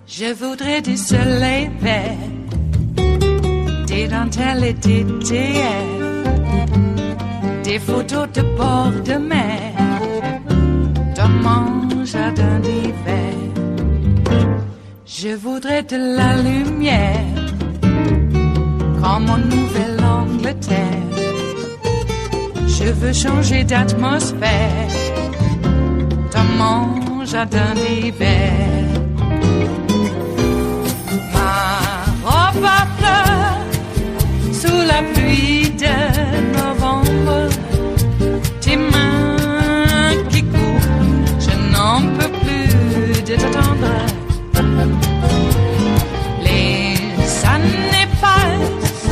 Je voudrais du soleil vert, des dentelles et des théières, des photos de bord de mer, dans mon jardin d'hiver. Je voudrais de la lumière, comme en Nouvelle-Angleterre. Je veux changer d'atmosphère, dans mon jardin d'hiver. Ma fleur, sous la pluie de novembre, tes mains qui courent, je n'en peux plus de t'attendre. Les années passent,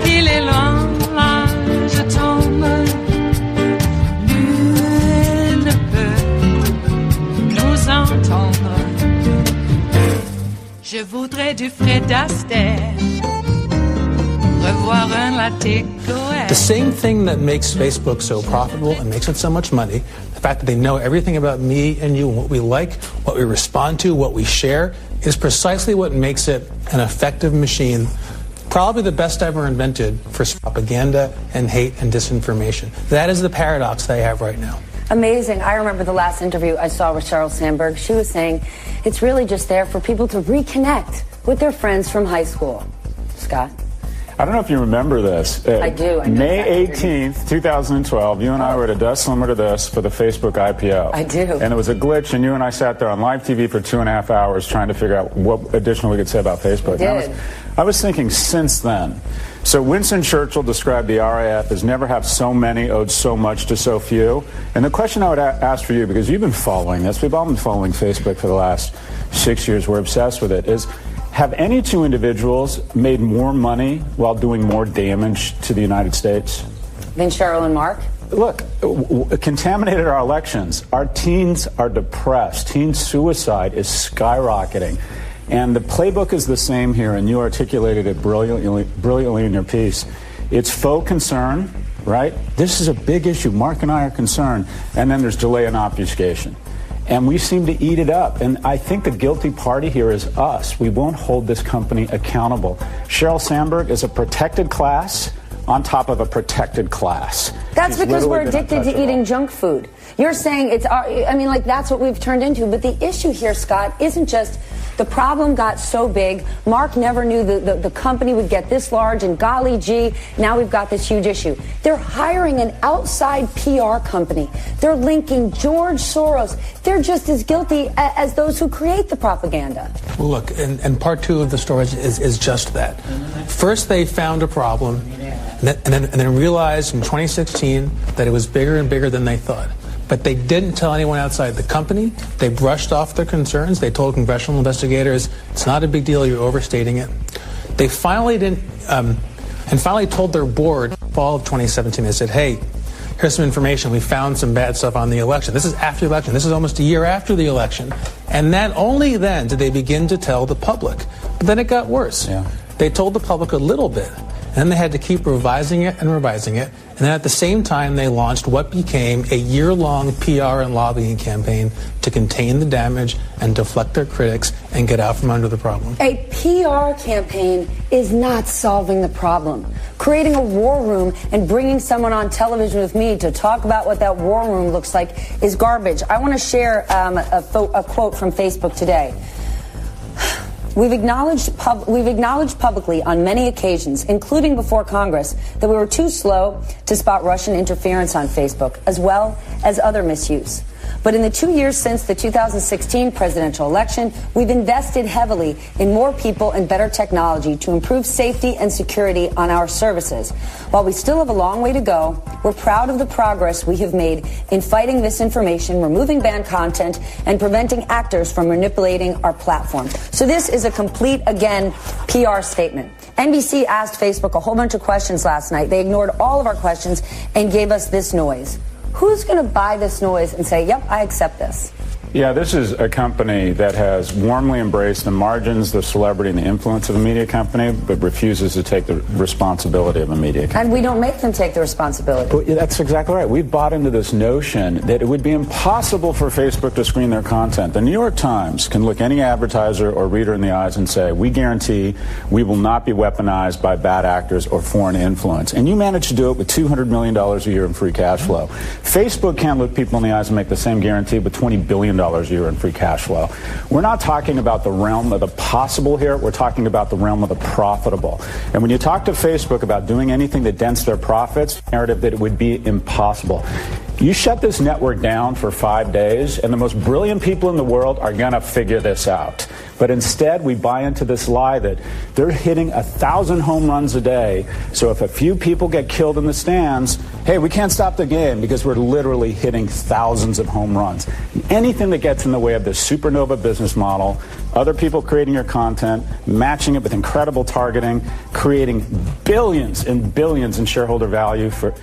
qu'il est loin, là je tombe. Nul ne peut nous entendre. Je voudrais du Fred Astaire, revoir un latte goët. The same thing that makes Facebook so profitable and makes it so much money, the fact that they know everything about me and you and what we like, what we respond to, what we share, is precisely what makes it an effective machine, probably the best ever invented for propaganda and hate and disinformation. That is the paradox they have right now. Amazing. I remember the last interview I saw with Sheryl Sandberg. She was saying it's really just there for people to reconnect with their friends from high school. Scott? I don't know if you remember this. I do. I know May 18th, 2012, you and I were at a desk similar to this for the Facebook IPO. I do. And it was a glitch, and you and I sat there on live TV for 2.5 hours trying to figure out what additional we could say about Facebook. I was thinking since then. So Winston Churchill described the RAF as never have so many owed so much to so few. And the question I would ask for you, because you've been following this, we've all been following Facebook for the last 6 years, we're obsessed with it, is have any two individuals made more money while doing more damage to the United States? Than Sheryl and Mark? Look, contaminated our elections. Our teens are depressed. Teen suicide is skyrocketing. And the playbook is the same here, and you articulated it brilliantly in your piece. It's faux concern, right? This is a big issue. Mark and I are concerned. And then there's delay and obfuscation. And we seem to eat it up. And I think the guilty party here is us. We won't hold this company accountable. Sheryl Sandberg is a protected class on top of a protected class. That's because we're addicted to eating junk food. You're saying it's, I mean, like, that's what we've turned into. But the issue here, Scott, isn't just the problem got so big. Mark never knew the company would get this large, and golly gee, now we've got this huge issue. They're hiring an outside PR company. They're linking George Soros. They're just as guilty as those who create the propaganda. Well, look, and part two of the story is just that. First, they found a problem, and then realized in 2016 that it was bigger and bigger than they thought. But they didn't tell anyone outside the company. They brushed off their concerns. They told congressional investigators, it's not a big deal, you're overstating it. They finally didn't, and finally told their board fall of 2017, they said, hey, here's some information. We found some bad stuff on the election. This is after the election. This is almost a year after the election. And then, only then, did they begin to tell the public. But then it got worse. Yeah. They told the public a little bit. And then they had to keep revising it and revising it. And then at the same time, they launched what became a year-long PR and lobbying campaign to contain the damage and deflect their critics and get out from under the problem. A PR campaign is not solving the problem. Creating a war room and bringing someone on television with me to talk about what that war room looks like is garbage. I want to share a quote from Facebook today. We've acknowledged publicly on many occasions, including before Congress, that we were too slow to spot Russian interference on Facebook, as well as other misuse. But in the 2 years since the 2016 presidential election, we've invested heavily in more people and better technology to improve safety and security on our services. While we still have a long way to go, we're proud of the progress we have made in fighting misinformation, removing banned content, and preventing actors from manipulating our platform. So this is a complete, again, PR statement. NBC asked Facebook a whole bunch of questions last night. They ignored all of our questions and gave us this noise. Who's going to buy this noise and say, yep, I accept this? Yeah, this is a company that has warmly embraced the margins, the celebrity, and the influence of a media company, but refuses to take the responsibility of a media company. And we don't make them take the responsibility. But that's exactly right. We've bought into this notion that it would be impossible for Facebook to screen their content. The New York Times can look any advertiser or reader in the eyes and say, we guarantee we will not be weaponized by bad actors or foreign influence. And you manage to do it with $200 million a year in free cash flow. Facebook can't look people in the eyes and make the same guarantee with $20 billion a year in free cash flow. We're not talking about the realm of the possible here. We're talking about the realm of the profitable. And when you talk to Facebook about doing anything that dents their profits, narrative that it would be impossible. You shut this network down for 5 days, and the most brilliant people in the world are going to figure this out. But instead, we buy into this lie that they're hitting 1,000 home runs a day. So if a few people get killed in the stands, hey, we can't stop the game because we're literally hitting thousands of home runs. Anything that gets in the way of this supernova business model, other people creating your content, matching it with incredible targeting, creating billions and billions in shareholder value for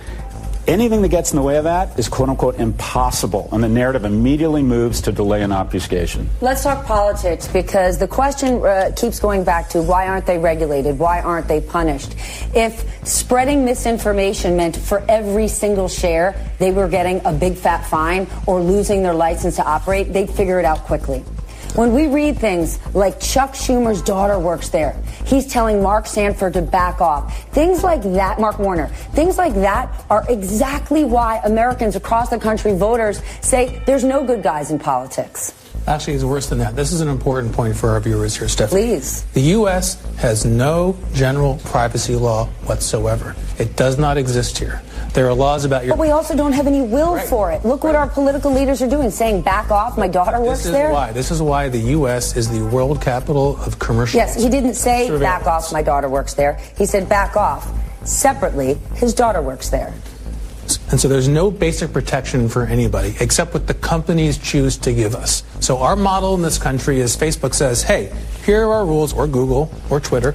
anything that gets in the way of that is quote-unquote impossible, and the narrative immediately moves to delay and obfuscation. Let's talk politics, because the question keeps going back to why aren't they regulated? Why aren't they punished? If spreading misinformation meant for every single share they were getting a big fat fine or losing their license to operate, they'd figure it out quickly. When we read things like Chuck Schumer's daughter works there, he's telling Mark Sanford to back off. Things like that, Mark Warner, things like that are exactly why Americans across the country, voters, say there's no good guys in politics. Actually, it's worse than that. This is an important point for our viewers here, Stephanie. Please. The U.S. has no general privacy law whatsoever. It does not exist here. There are laws about your... But we also don't have any will for it. Look what our political leaders are doing, saying, back off, my daughter works there. This is why the U.S. is the world capital of commercial... Yes, he didn't say, back off, my daughter works there. He said, back off. Separately, his daughter works there. And so there's no basic protection for anybody except what the companies choose to give us. So our model in this country is Facebook says, hey, here are our rules, or Google, or Twitter.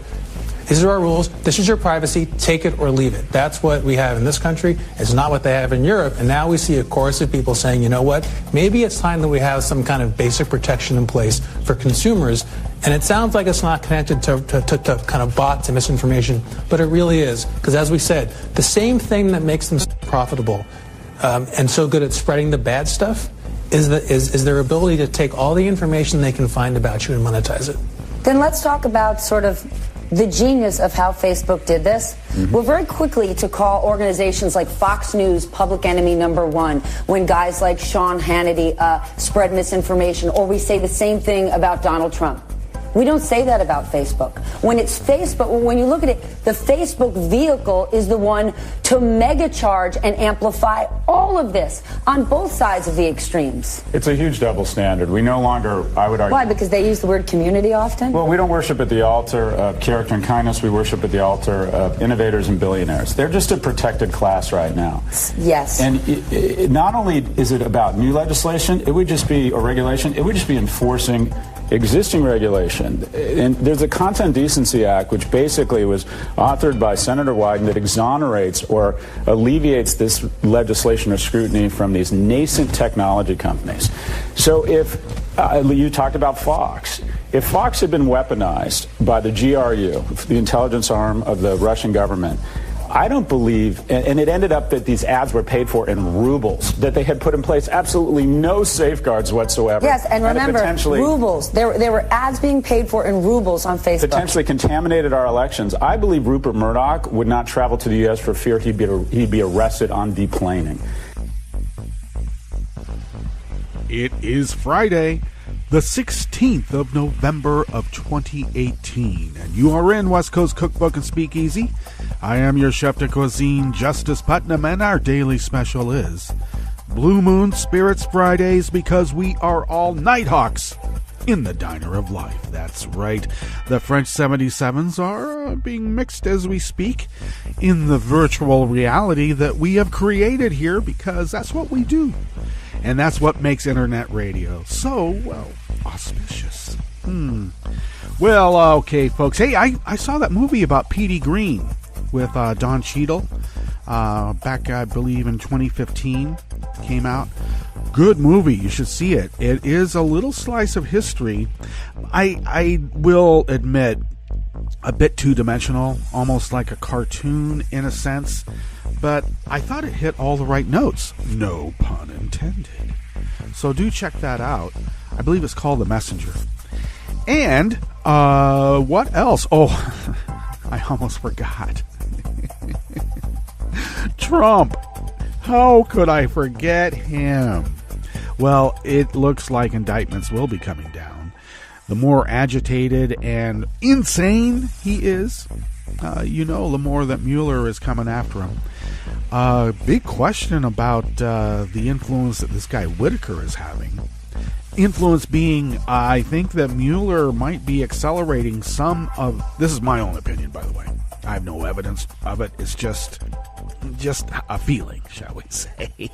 These are our rules. This is your privacy. Take it or leave it. That's what we have in this country. It's not what they have in Europe. And now we see a chorus of people saying, you know what? Maybe it's time that we have some kind of basic protection in place for consumers. And it sounds like it's not connected to kind of bots and misinformation, but it really is. Because as we said, the same thing that makes them profitable and so good at spreading the bad stuff is their ability to take all the information they can find about you and monetize it. Then let's talk about sort of the genius of how Facebook did this. We're very quickly to call organizations like Fox News public enemy number one when guys like Sean Hannity spread misinformation, or we say the same thing about Donald Trump. We don't say that about Facebook. When it's Facebook, when you look at it, the Facebook vehicle is the one to mega charge and amplify all of this on both sides of the extremes. It's a huge double standard. We no longer, I would argue... Why? Because they use the word community often? Well, we don't worship at the altar of character and kindness. We worship at the altar of innovators and billionaires. They're just a protected class right now. Yes. And not only is it about new legislation, it would just be, or regulation, it would just be enforcing existing regulation. And there's a Content Decency Act, which basically was authored by Senator Wyden, that exonerates or alleviates this legislation or scrutiny from these nascent technology companies. So if you talked about Fox. If Fox had been weaponized by the GRU, the intelligence arm of the Russian government, I don't believe, and it ended up that these ads were paid for in rubles, that they had put in place absolutely no safeguards whatsoever. Yes, and remember, rubles. There were ads being paid for in rubles on Facebook. Potentially contaminated our elections. I believe Rupert Murdoch would not travel to the U.S. for fear he'd be arrested on deplaning. It is Friday, the 16th of November of 2018, and you are in West Coast Cookbook and Speakeasy. I am your chef de cuisine, Justice Putnam, and our daily special is Blue Moon Spirits Fridays, because we are all Nighthawks in the diner of life. That's right. The French 77s are being mixed as we speak in the virtual reality that we have created here, because that's what we do. And that's what makes internet radio so, well, auspicious. Well, okay, folks. Hey, I saw that movie about Petey Green with Don Cheadle back, I believe, in 2015. Came out. Good movie. You should see it. It is a little slice of history. I will admit, a bit two-dimensional, almost like a cartoon in a sense, but I thought it hit all the right notes. No pun intended. So do check that out. I believe it's called The Messenger. And what else? Oh, I almost forgot. Trump. How could I forget him? Well, it looks like indictments will be coming down. The more agitated and insane he is, the more that Mueller is coming after him. Big question about the influence that this guy Whitaker is having. Influence being, I think that Mueller might be accelerating some of... This is my own opinion, by the way. I have no evidence of it. It's just a feeling, shall we say.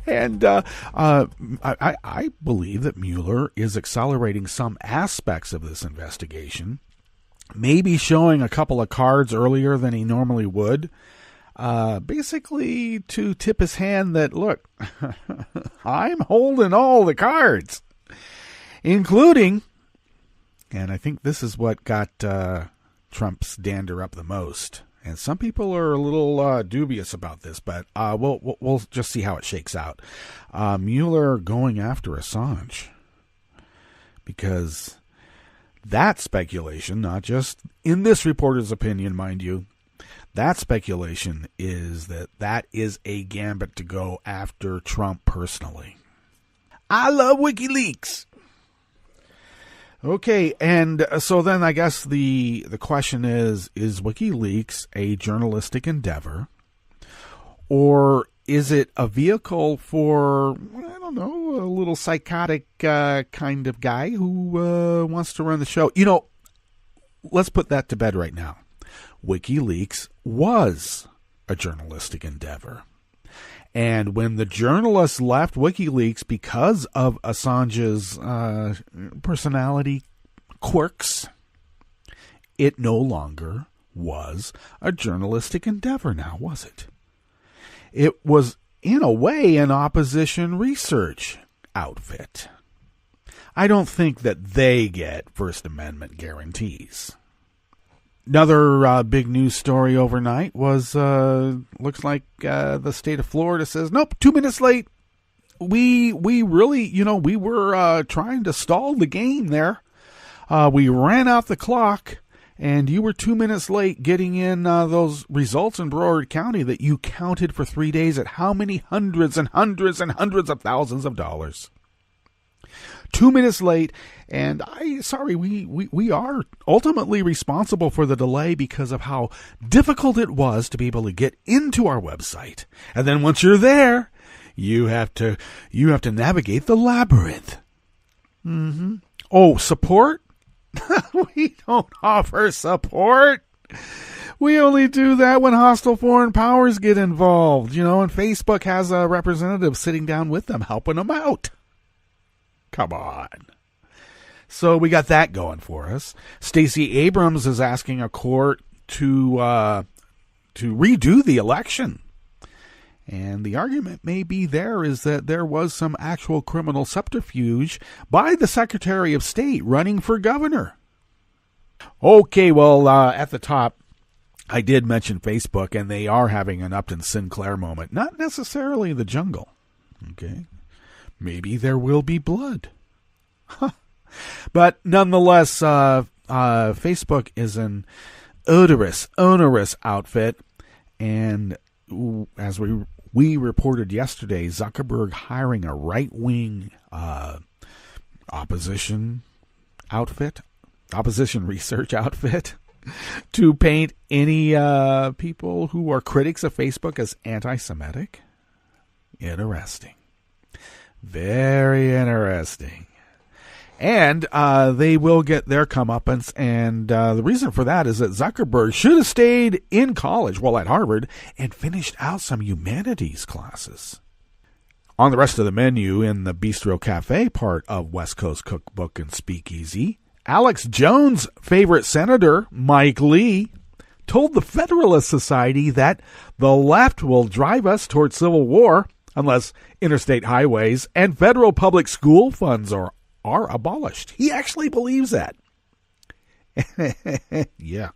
And I believe that Mueller is accelerating some aspects of this investigation, maybe showing a couple of cards earlier than he normally would, basically to tip his hand that, look, I'm holding all the cards, including, and I think this is what got Trump's dander up the most. And some people are a little dubious about this, but we'll just see how it shakes out. Mueller going after Assange, because that speculation, not just in this reporter's opinion, mind you, that speculation is that is a gambit to go after Trump personally. I love WikiLeaks. Okay, and so then I guess the question is WikiLeaks a journalistic endeavor, or is it a vehicle for, I don't know, a little psychotic kind of guy who wants to run the show? Let's put that to bed right now. WikiLeaks was a journalistic endeavor. And when the journalists left WikiLeaks because of Assange's personality quirks, it no longer was a journalistic endeavor now, was it? It was, in a way, an opposition research outfit. I don't think that they get First Amendment guarantees. Another big news story overnight was, looks like the state of Florida says, nope, 2 minutes late. We really, we were trying to stall the game there. We ran out the clock, and you were 2 minutes late getting in those results in Broward County that you counted for 3 days at how many hundreds and hundreds and hundreds of thousands of dollars. 2 minutes late, and we are ultimately responsible for the delay because of how difficult it was to be able to get into our website. And then once you're there, you have to navigate the labyrinth. Oh, support? We don't offer support. We only do that when hostile foreign powers get involved, and Facebook has a representative sitting down with them, helping them out. Come on. So we got that going for us. Stacey Abrams is asking a court to redo the election. And the argument may be is that there was some actual criminal subterfuge by the Secretary of State running for governor. Okay, well, at the top, I did mention Facebook, and they are having an Upton Sinclair moment. Not necessarily the jungle. Okay. Maybe there will be blood. But nonetheless, Facebook is an onerous outfit. And as we reported yesterday, Zuckerberg hiring a right-wing opposition research outfit, to paint any people who are critics of Facebook as anti-Semitic. Interesting. Very interesting. And they will get their comeuppance, and the reason for that is that Zuckerberg should have stayed in college, well, at Harvard, and finished out some humanities classes. On the rest of the menu in the Bistro Cafe part of West Coast Cookbook and Speakeasy, Alex Jones' favorite senator, Mike Lee, told the Federalist Society that the left will drive us toward civil war unless interstate highways and federal public school funds are abolished. He actually believes that. Yeah.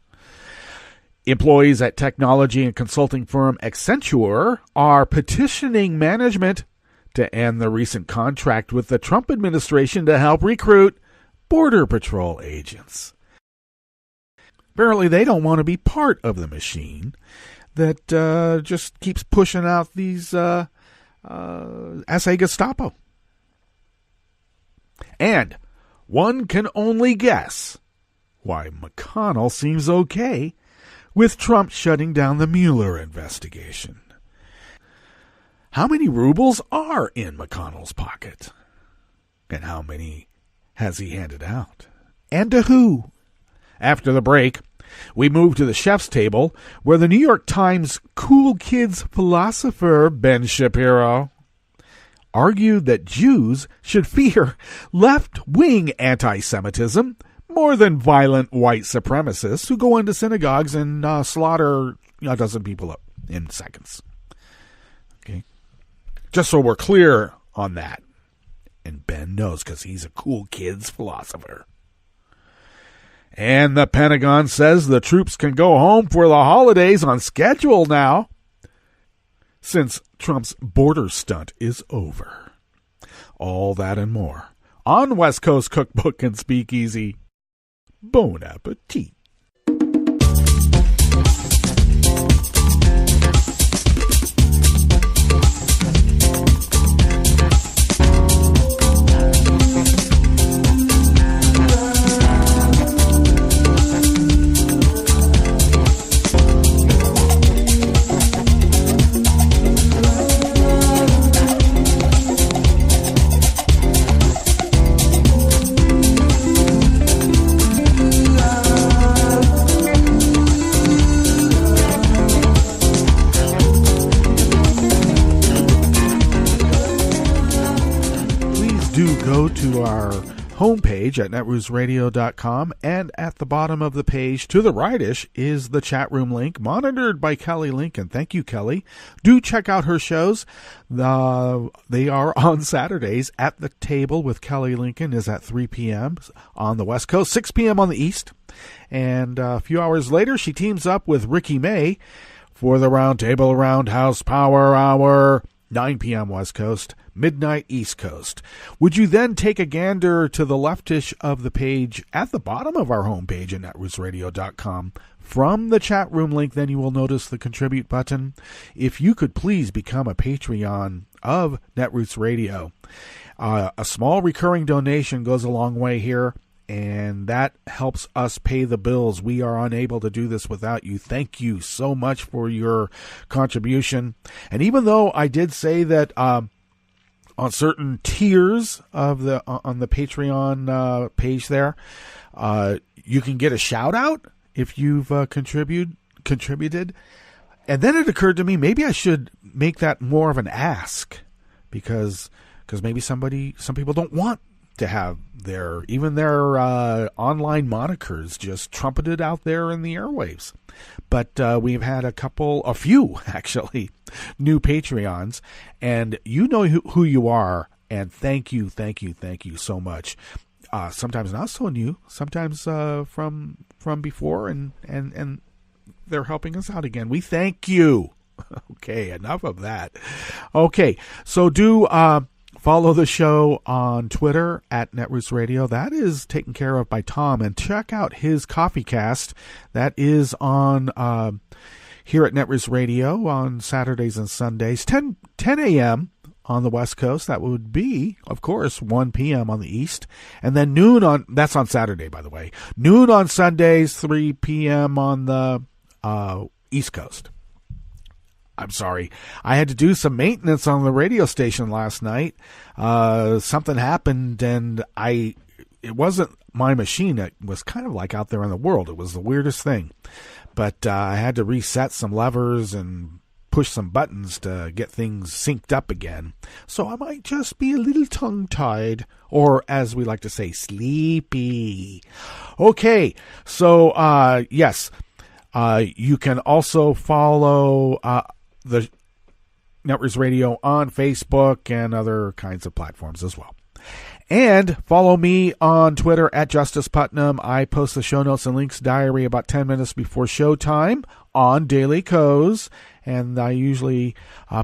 Employees at technology and consulting firm Accenture are petitioning management to end the recent contract with the Trump administration to help recruit Border Patrol agents. Apparently, they don't want to be part of the machine that just keeps pushing out these essay Gestapo. And one can only guess why McConnell seems okay with Trump shutting down the Mueller investigation. How many rubles are in McConnell's pocket? And how many has he handed out? And to who? After the break, we move to the chef's table, where the New York Times cool kids philosopher Ben Shapiro argued that Jews should fear left-wing anti-Semitism more than violent white supremacists who go into synagogues and slaughter a dozen people up in seconds. Okay, just so we're clear on that. And Ben knows because he's a cool kids philosopher. And the Pentagon says the troops can go home for the holidays on schedule now, since Trump's border stunt is over. All that and more on West Coast Cookbook and Speakeasy. Bon appetit. Go to our homepage at netrootsradio.com, and at the bottom of the page to the rightish is the chat room link monitored by Kelly Lincoln. Thank you, Kelly. Do check out her shows. They are on Saturdays. At the Table with Kelly Lincoln is at 3 p.m. on the West Coast, 6 p.m. on the East. And a few hours later, she teams up with Ricky May for the Roundtable Roundhouse Power Hour, 9 p.m. West Coast, midnight East Coast. Would you then take a gander to the leftish of the page at the bottom of our homepage at netrootsradio.com? From the chat room link, then you will notice the contribute button. If you could please become a Patreon of Netroots Radio. A small recurring donation goes a long way here, and that helps us pay the bills. We are unable to do this without you. Thank you so much for your contribution. And even though I did say that on certain tiers of on the Patreon page there, you can get a shout out if you've contributed. And then it occurred to me, maybe I should make that more of an ask, because maybe some people don't want to have their online monikers just trumpeted out there in the airwaves. But we've had a few actually, new Patreons, and you know who you are, and thank you so much. Sometimes not so new, sometimes from before, and they're helping us out again. We thank you. Okay, enough of that. Okay, so do follow the show on Twitter at Netroots Radio. That is taken care of by Tom. And check out his Coffee Cast. That is on here at Netroots Radio on Saturdays and Sundays, 10 a.m. on the West Coast. That would be, of course, 1 p.m. on the East. And then noon that's on Saturday, by the way. Noon on Sundays, 3 p.m. on the East Coast. I'm sorry. I had to do some maintenance on the radio station last night. Something happened, and it wasn't my machine. It was kind of like out there in the world. It was the weirdest thing. But I had to reset some levers and push some buttons to get things synced up again. So I might just be a little tongue-tied, or as we like to say, sleepy. Okay, so yes, you can also follow the Networks Radio on Facebook and other kinds of platforms as well. And follow me on Twitter at Justice Putnam. I post the show notes and links diary about 10 minutes before showtime on Daily Co's. And I usually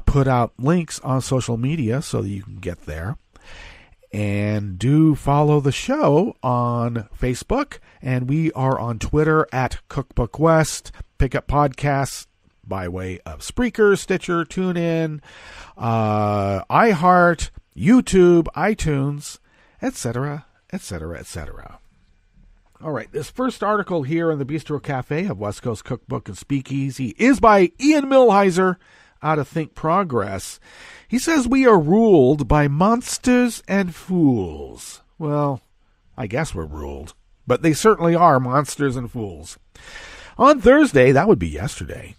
put out links on social media so that you can get there. And do follow the show on Facebook. And we are on Twitter at Cookbook West. Pick up podcasts by way of Spreaker, Stitcher, TuneIn, iHeart, YouTube, iTunes, etc., etc., etc. All right, this first article here in the Bistro Cafe of West Coast Cookbook and Speakeasy is by Ian Millhiser out of Think Progress. He says we are ruled by monsters and fools. Well, I guess we're ruled, but they certainly are monsters and fools. On Thursday, that would be yesterday,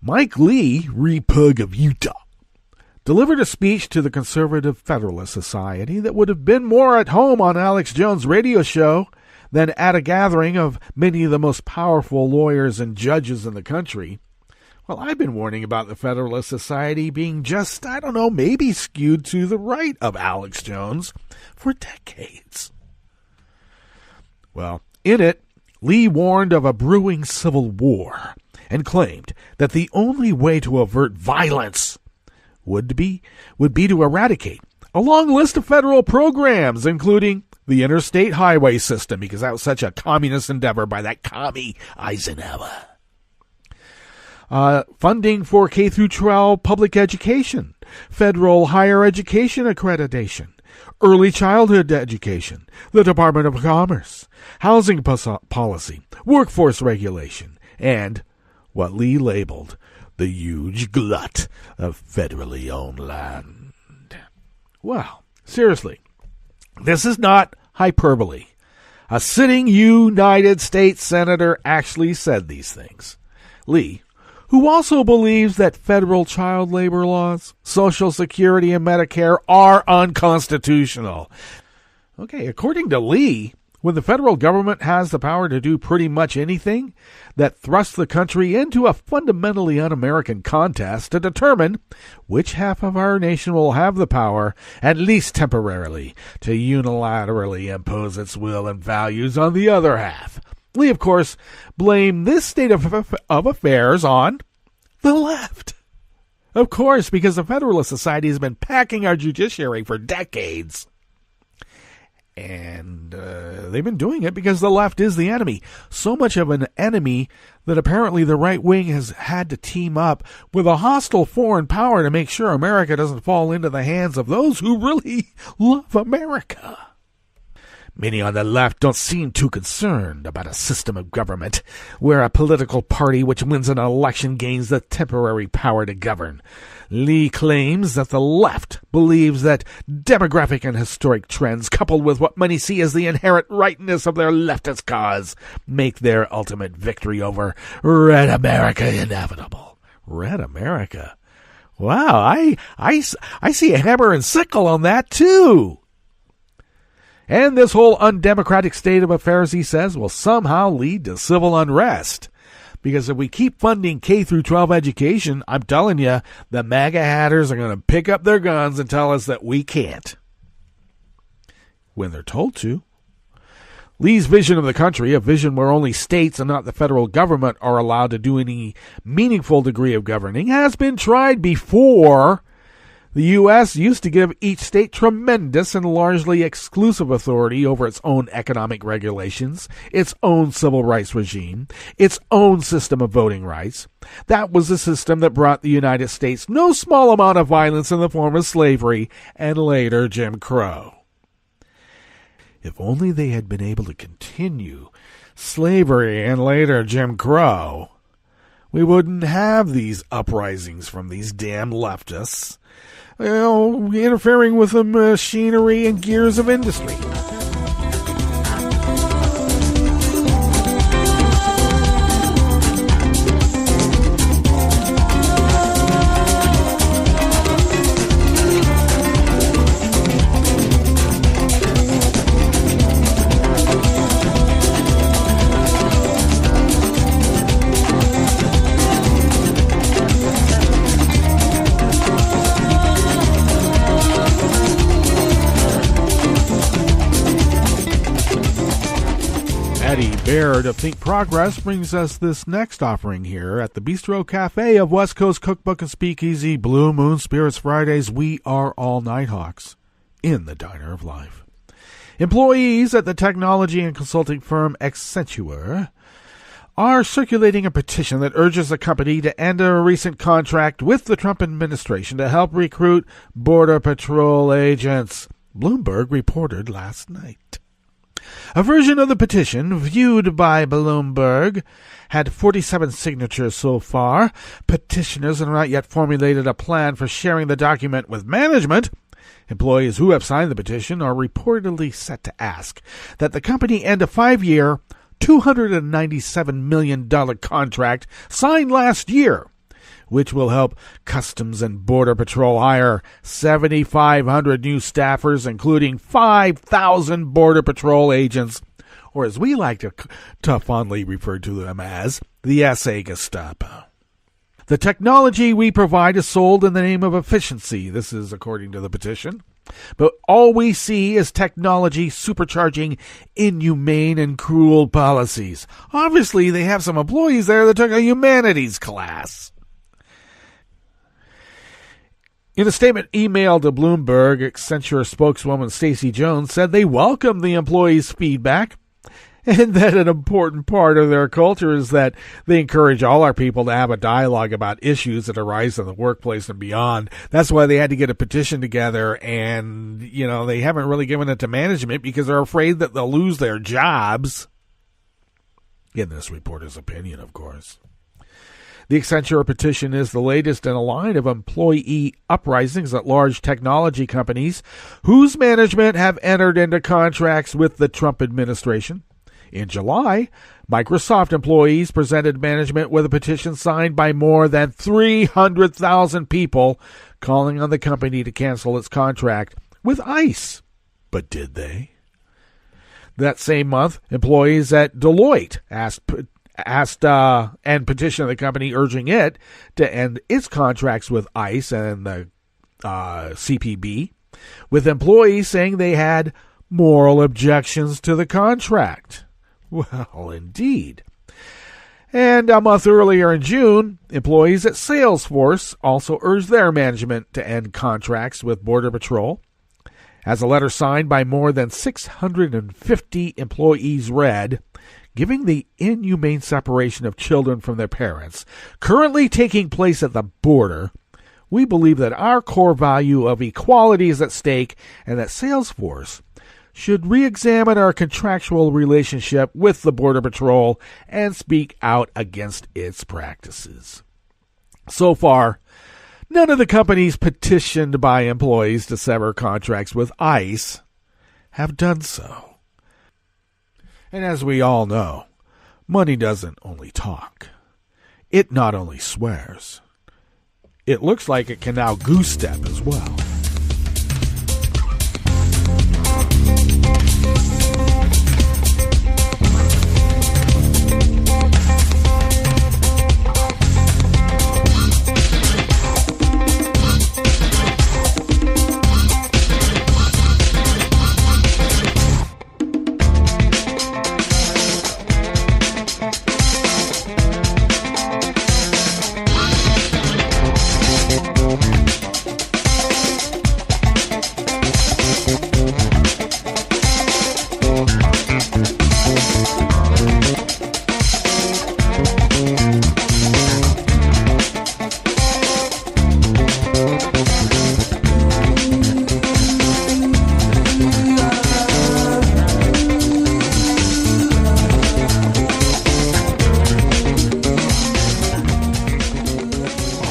Mike Lee, Repug of Utah, delivered a speech to the conservative Federalist Society that would have been more at home on Alex Jones' radio show than at a gathering of many of the most powerful lawyers and judges in the country. Well, I've been warning about the Federalist Society being just, maybe skewed to the right of Alex Jones for decades. Well, in it, Lee warned of a brewing civil war and claimed that the only way to avert violence would be to eradicate a long list of federal programs, including the interstate highway system, because that was such a communist endeavor by that commie Eisenhower. Funding for K-12 public education, federal higher education accreditation, early childhood education, the Department of Commerce, housing policy, workforce regulation, and what Lee labeled the huge glut of federally owned land. Well, seriously, this is not hyperbole. A sitting United States senator actually said these things. Lee, who also believes that federal child labor laws, Social Security, and Medicare are unconstitutional. Okay, according to Lee, when the federal government has the power to do pretty much anything, that thrusts the country into a fundamentally un-American contest to determine which half of our nation will have the power, at least temporarily, to unilaterally impose its will and values on the other half. Lee, of course, blamed this state of affairs on the left. Of course, because the Federalist Society has been packing our judiciary for decades. And they've been doing it because the left is the enemy. So much of an enemy that apparently the right wing has had to team up with a hostile foreign power to make sure America doesn't fall into the hands of those who really love America. Many on the left don't seem too concerned about a system of government where a political party which wins an election gains the temporary power to govern. Lee claims that the left believes that demographic and historic trends, coupled with what many see as the inherent rightness of their leftist cause, make their ultimate victory over Red America inevitable. Red America? Wow, I see a hammer and sickle on that too. And this whole undemocratic state of affairs, he says, will somehow lead to civil unrest. Because if we keep funding K-12 education, I'm telling you, the MAGA hatters are going to pick up their guns and tell us that we can't. When they're told to. Lee's vision of the country, a vision where only states and not the federal government are allowed to do any meaningful degree of governing, has been tried before. The U.S. used to give each state tremendous and largely exclusive authority over its own economic regulations, its own civil rights regime, its own system of voting rights. That was the system that brought the United States no small amount of violence in the form of slavery and later Jim Crow. If only they had been able to continue slavery and later Jim Crow, we wouldn't have these uprisings from these damn leftists, interfering with the machinery and gears of industry. Baird of Think Progress brings us this next offering here at the Bistro Cafe of West Coast Cookbook and Speakeasy. Blue Moon Spirits Fridays. We are all Nighthawks in the Diner of Life. Employees at the technology and consulting firm Accenture are circulating a petition that urges the company to end a recent contract with the Trump administration to help recruit Border Patrol agents. Bloomberg reported last night. A version of the petition, viewed by Bloomberg, had 47 signatures so far. Petitioners have not yet formulated a plan for sharing the document with management. Employees who have signed the petition are reportedly set to ask that the company end a 5-year, $297 million contract signed last year, which will help Customs and Border Patrol hire 7,500 new staffers, including 5,000 Border Patrol agents, or as we like to fondly refer to them as, the SA Gestapo. The technology we provide is sold in the name of efficiency. This is according to the petition. But all we see is technology supercharging inhumane and cruel policies. Obviously, they have some employees there that took a humanities class. In a statement emailed to Bloomberg, Accenture spokeswoman Stacey Jones said they welcome the employees' feedback and that an important part of their culture is that they encourage all our people to have a dialogue about issues that arise in the workplace and beyond. That's why they had to get a petition together, and, they haven't really given it to management because they're afraid that they'll lose their jobs. In this reporter's opinion, of course. The Accenture petition is the latest in a line of employee uprisings at large technology companies whose management have entered into contracts with the Trump administration. In July, Microsoft employees presented management with a petition signed by more than 300,000 people calling on the company to cancel its contract with ICE. But did they? That same month, employees at Deloitte asked and petitioned the company urging it to end its contracts with ICE and the CPB, with employees saying they had moral objections to the contract. Well, indeed. And a month earlier in June, employees at Salesforce also urged their management to end contracts with Border Patrol. As a letter signed by more than 650 employees read, giving the inhumane separation of children from their parents currently taking place at the border, we believe that our core value of equality is at stake and that Salesforce should re-examine our contractual relationship with the Border Patrol and speak out against its practices. So far, none of the companies petitioned by employees to sever contracts with ICE have done so. And as we all know, money doesn't only talk. It not only swears. It looks like it can now goose step as well.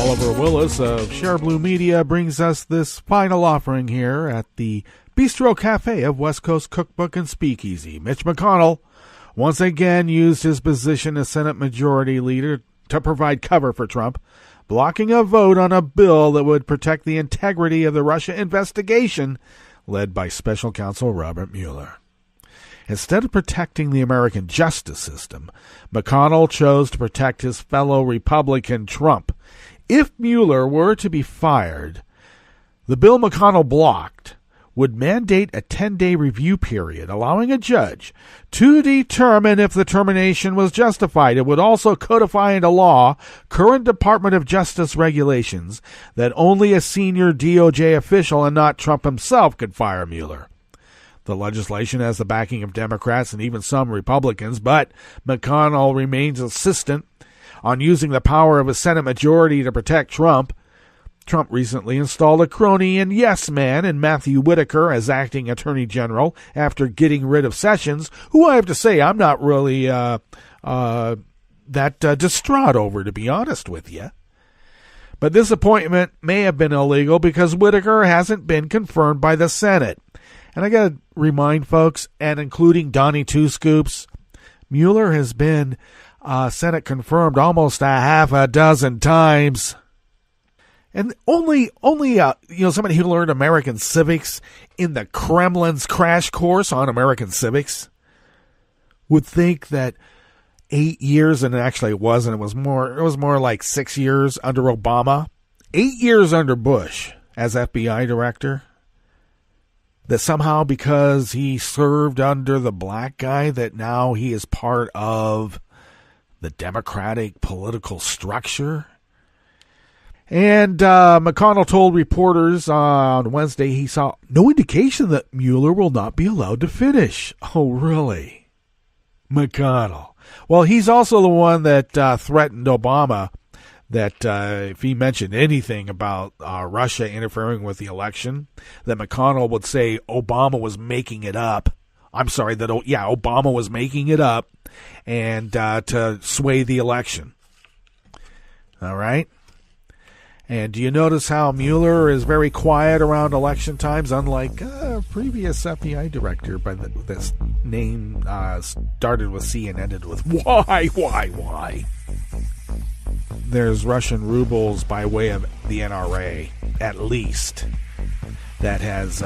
Oliver Willis of Share Blue Media brings us this final offering here at the Bistro Cafe of West Coast Cookbook and Speakeasy. Mitch McConnell once again used his position as Senate Majority Leader to provide cover for Trump, blocking a vote on a bill that would protect the integrity of the Russia investigation led by Special Counsel Robert Mueller. Instead of protecting the American justice system, McConnell chose to protect his fellow Republican Trump. If Mueller were to be fired, the bill McConnell blocked would mandate a 10-day review period, allowing a judge to determine if the termination was justified. It would also codify into law current Department of Justice regulations that only a senior DOJ official and not Trump himself could fire Mueller. The legislation has the backing of Democrats and even some Republicans, but McConnell remains insistent on using the power of a Senate majority to protect Trump. Trump recently installed a crony and yes man in Matthew Whitaker as acting attorney general after getting rid of Sessions, who I have to say I'm not really that distraught over, to be honest with you. But this appointment may have been illegal because Whitaker hasn't been confirmed by the Senate. And I got to remind folks, and including Donnie Two Scoops, Mueller has been Senate confirmed almost a half a dozen times. And only somebody who learned American civics in the Kremlin's crash course on American civics would think that 8 years, and actually it wasn't. It was more like 6 years under Obama, 8 years under Bush as FBI director. That somehow because he served under the black guy that now he is part of the Democratic political structure. And McConnell told reporters on Wednesday he saw no indication that Mueller will not be allowed to finish. Oh, really? McConnell. Well, he's also the one that threatened Obama that if he mentioned anything about Russia interfering with the election, that McConnell would say Obama was making it up. I'm sorry, Obama was making it up and to sway the election. All right? And do you notice how Mueller is very quiet around election times, unlike a previous FBI director by this name started with C and ended with why? There's Russian rubles by way of the NRA, at least, that has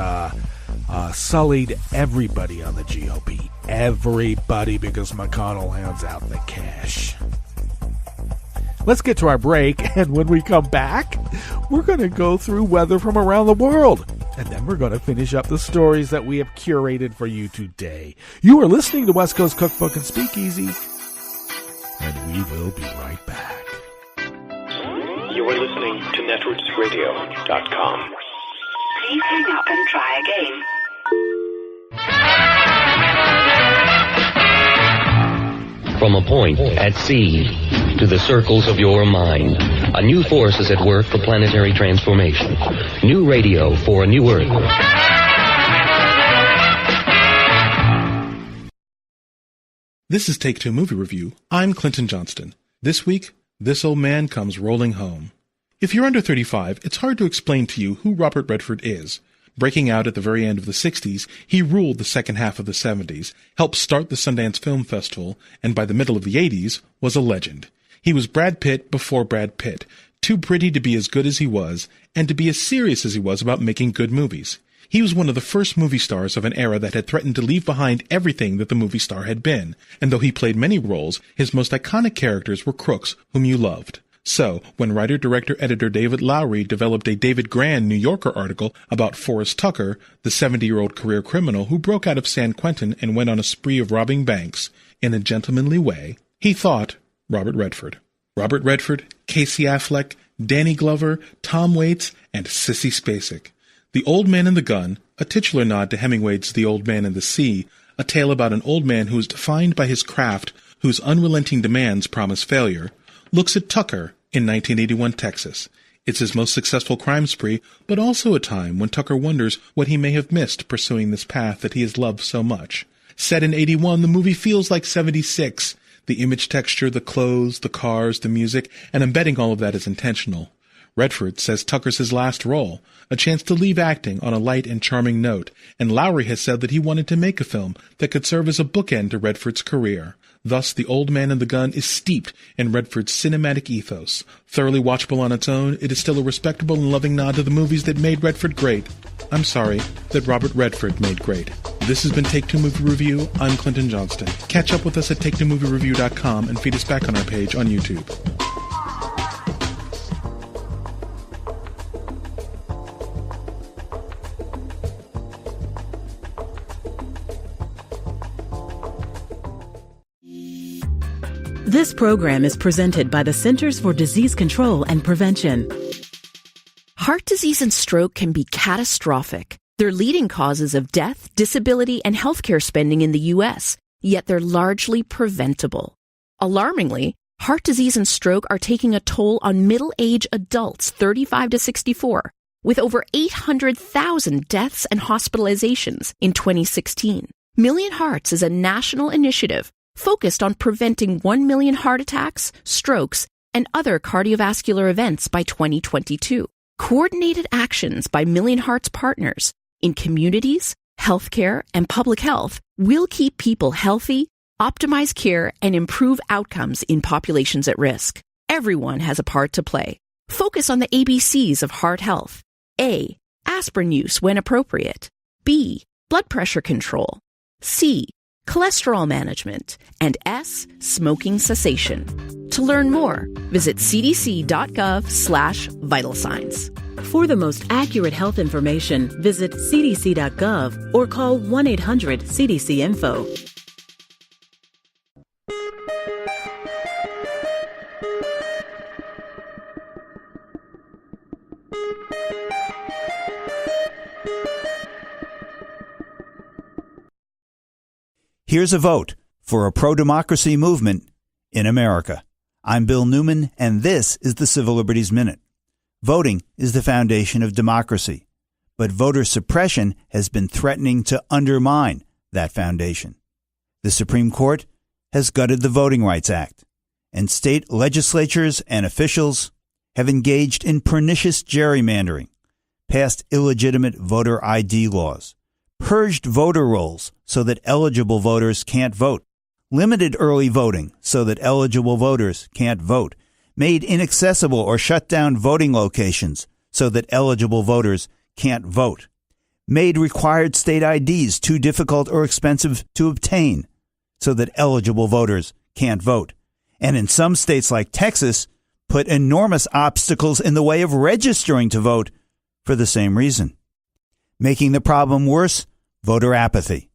sullied everybody on the GOP. Everybody, because McConnell hands out the cash. Let's get to our break, and when we come back, we're going to go through weather from around the world. And then we're going to finish up the stories that we have curated for you today. You are listening to West Coast Cookbook and Speakeasy, and we will be right back. You are listening to netrootsradio.com. Please hang up and try again. From a point at sea to the circles of your mind, a new force is at work for planetary transformation. New radio for a new Earth. This is Take Two Movie Review. I'm Clinton Johnston. This week, This Old Man Comes Rolling Home. If you're under 35, it's hard to explain to you who Robert Redford is. Breaking out at the very end of the 60s, he ruled the second half of the 70s, helped start the Sundance Film Festival, and by the middle of the 80s, was a legend. He was Brad Pitt before Brad Pitt, too pretty to be as good as he was, and to be as serious as he was about making good movies. He was one of the first movie stars of an era that had threatened to leave behind everything that the movie star had been, and though he played many roles, his most iconic characters were crooks whom you loved. So, when writer-director-editor David Lowery developed a David Grann New Yorker article about Forrest Tucker, the 70-year-old career criminal who broke out of San Quentin and went on a spree of robbing banks in a gentlemanly way, he thought Robert Redford. Robert Redford, Casey Affleck, Danny Glover, Tom Waits, and Sissy Spacek. The Old Man and the Gun, a titular nod to Hemingway's The Old Man and the Sea, a tale about an old man who is defined by his craft, whose unrelenting demands promise failure, looks at Tucker in 1981 Texas. It's his most successful crime spree, but also a time when Tucker wonders what he may have missed pursuing this path that he has loved so much. Set in 81, the movie feels like 76. The image texture, the clothes, the cars, the music, and I'm betting all of that is intentional. Redford says Tucker's his last role, a chance to leave acting on a light and charming note, and Lowry has said that he wanted to make a film that could serve as a bookend to Redford's career. Thus, The Old Man and the Gun is steeped in Redford's cinematic ethos. Thoroughly watchable on its own, it is still a respectable and loving nod to the movies that made Redford great. I'm sorry, that Robert Redford made great. This has been Take Two Movie Review. I'm Clinton Johnston. Catch up with us at TakeTwoMovieReview.com and feed us back on our page on YouTube. This program is presented by the Centers for Disease Control and Prevention. Heart disease and stroke can be catastrophic. They're leading causes of death, disability, and healthcare spending in the U.S., yet they're largely preventable. Alarmingly, heart disease and stroke are taking a toll on middle-aged adults 35 to 64, with over 800,000 deaths and hospitalizations in 2016. Million Hearts is a national initiative focused on preventing 1 million heart attacks, strokes, and other cardiovascular events by 2022. Coordinated actions by Million Hearts partners in communities, healthcare, and public health will keep people healthy, optimize care, and improve outcomes in populations at risk. Everyone has a part to play. Focus on the ABCs of heart health. A. Aspirin use when appropriate. B. Blood pressure control. C. Cholesterol management, and S, smoking cessation. To learn more, visit cdc.gov/vital signs. For the most accurate health information, visit cdc.gov or call 1-800-CDC-INFO. Here's a vote for a pro-democracy movement in America. I'm Bill Newman, and this is the Civil Liberties Minute. Voting is the foundation of democracy, but voter suppression has been threatening to undermine that foundation. The Supreme Court has gutted the Voting Rights Act, and state legislatures and officials have engaged in pernicious gerrymandering, passed illegitimate voter ID laws, purged voter rolls so that eligible voters can't vote, limited early voting so that eligible voters can't vote, made inaccessible or shut down voting locations so that eligible voters can't vote, made required state IDs too difficult or expensive to obtain so that eligible voters can't vote, and in some states like Texas, put enormous obstacles in the way of registering to vote for the same reason. Making the problem worse, voter apathy.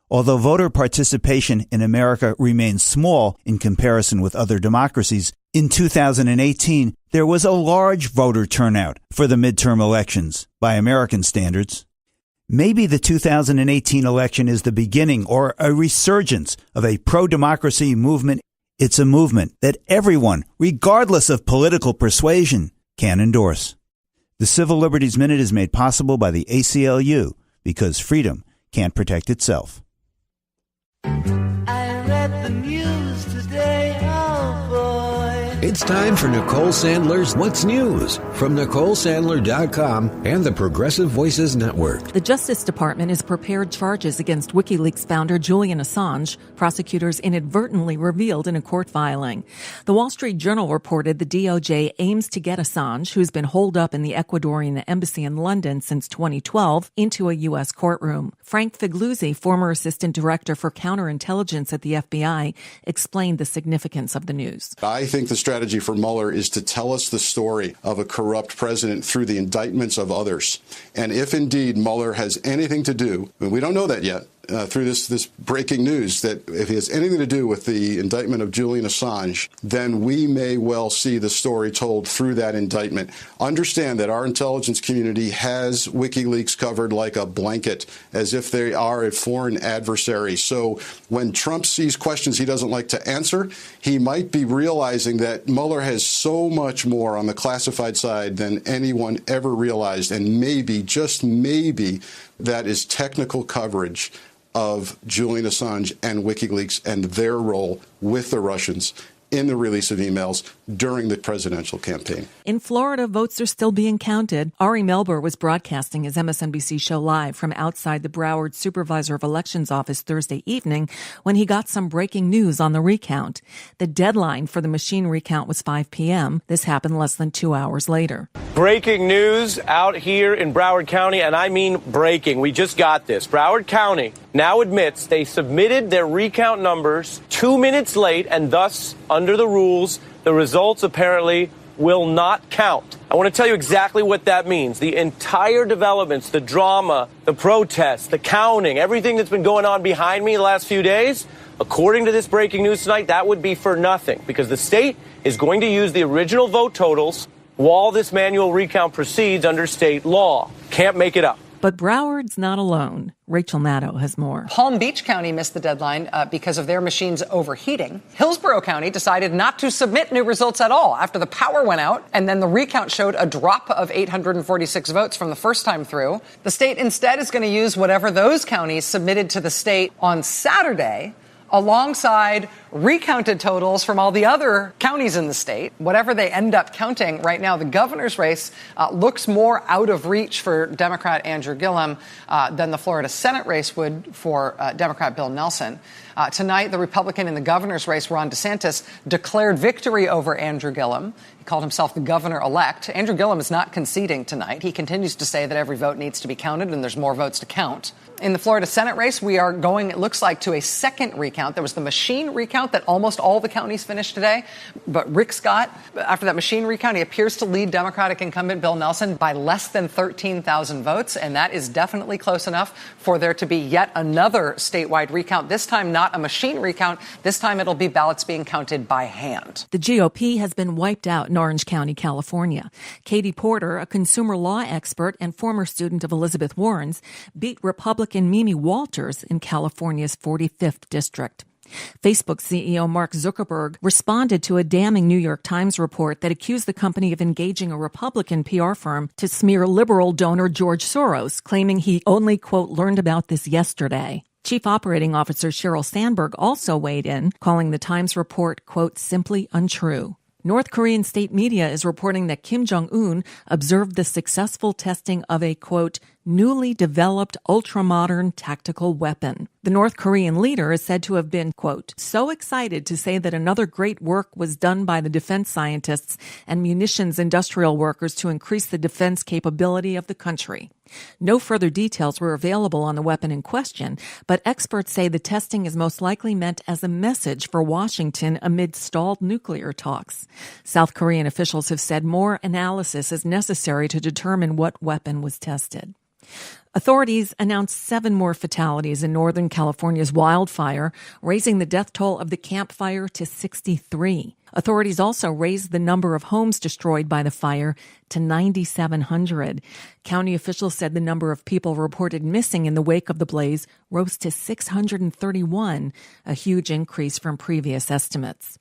Although voter participation in America remains small in comparison with other democracies, in 2018, there was a large voter turnout for the midterm elections by American standards. Maybe the 2018 election is the beginning or a resurgence of a pro-democracy movement. It's a movement that everyone, regardless of political persuasion, can endorse. The Civil Liberties Minute is made possible by the ACLU because freedom can't protect itself. I read the news today, oh boy. It's time for Nicole Sandler's What's News from NicoleSandler.com and the Progressive Voices Network. The Justice Department has prepared charges against WikiLeaks founder Julian Assange, prosecutors inadvertently revealed in a court filing. The Wall Street Journal reported the DOJ aims to get Assange, who's been holed up in the Ecuadorian embassy in London since 2012, into a U.S. courtroom. Frank Figluzzi, former assistant director for counterintelligence at the FBI, explained the significance of the news. I think the strategy for Mueller is to tell us the story of a corrupt president through the indictments of others. And if indeed Mueller has anything to do, and we don't know that yet, through this breaking news, that if he has anything to do with the indictment of Julian Assange, then we may well see the story told through that indictment. Understand that our intelligence community has WikiLeaks covered like a blanket, as if they are a foreign adversary. So when Trump sees questions he doesn't like to answer, he might be realizing that Mueller has so much more on the classified side than anyone ever realized, and maybe, just maybe, that is technical coverage of Julian Assange and WikiLeaks and their role with the Russians in the release of emails during the presidential campaign. In Florida, votes are still being counted. Ari Melber was broadcasting his MSNBC show live from outside the Broward Supervisor of Elections office Thursday evening when he got some breaking news on the recount. The deadline for the machine recount was 5 p.m. This happened less than 2 hours later. Breaking news out here in Broward County, and I mean breaking. We just got this. Broward County now admits they submitted their recount numbers 2 minutes late, and thus, under the rules, the results apparently will not count. I want to tell you exactly what that means. The entire developments, the drama, the protests, the counting, everything that's been going on behind me the last few days, according to this breaking news tonight, that would be for nothing because the state is going to use the original vote totals while this manual recount proceeds under state law. Can't make it up. But Broward's not alone. Rachel Maddow has more. Palm Beach County missed the deadline because of their machines overheating. Hillsborough County decided not to submit new results at all after the power went out, and then the recount showed a drop of 846 votes from the first time through. The state instead is going to use whatever those counties submitted to the state on Saturday, alongside recounted totals from all the other counties in the state. Whatever they end up counting right now, the governor's race looks more out of reach for Democrat Andrew Gillum than the Florida Senate race would for Democrat Bill Nelson. Tonight, the Republican in the governor's race, Ron DeSantis, declared victory over Andrew Gillum. He called himself the governor-elect. Andrew Gillum is not conceding tonight. He continues to say that every vote needs to be counted and there's more votes to count. In the Florida Senate race, we are going, it looks like, to a second recount. There was the machine recount that almost all the counties finished today. But Rick Scott, after that machine recount, he appears to lead Democratic incumbent Bill Nelson by less than 13,000 votes. And that is definitely close enough for there to be yet another statewide recount. This time, not a machine recount. This time, it'll be ballots being counted by hand. The GOP has been wiped out in Orange County, California. Katie Porter, a consumer law expert and former student of Elizabeth Warren's, beat Republican Mimi Walters in California's 45th district. Facebook CEO Mark Zuckerberg responded to a damning New York Times report that accused the company of engaging a Republican PR firm to smear liberal donor George Soros, claiming he only, quote, learned about this yesterday. Chief Operating Officer Sheryl Sandberg also weighed in, calling the Times report, quote, simply untrue. North Korean state media is reporting that Kim Jong-un observed the successful testing of a, quote, newly developed ultra-modern tactical weapon. The North Korean leader is said to have been, quote, so excited to say that another great work was done by the defense scientists and munitions industrial workers to increase the defense capability of the country. No further details were available on the weapon in question, but experts say the testing is most likely meant as a message for Washington amid stalled nuclear talks. South Korean officials have said more analysis is necessary to determine what weapon was tested. Authorities announced 7 more fatalities in Northern California's wildfire, raising the death toll of the Camp Fire to 63. Authorities also raised the number of homes destroyed by the fire to 9,700. County officials said the number of people reported missing in the wake of the blaze rose to 631, a huge increase from previous estimates.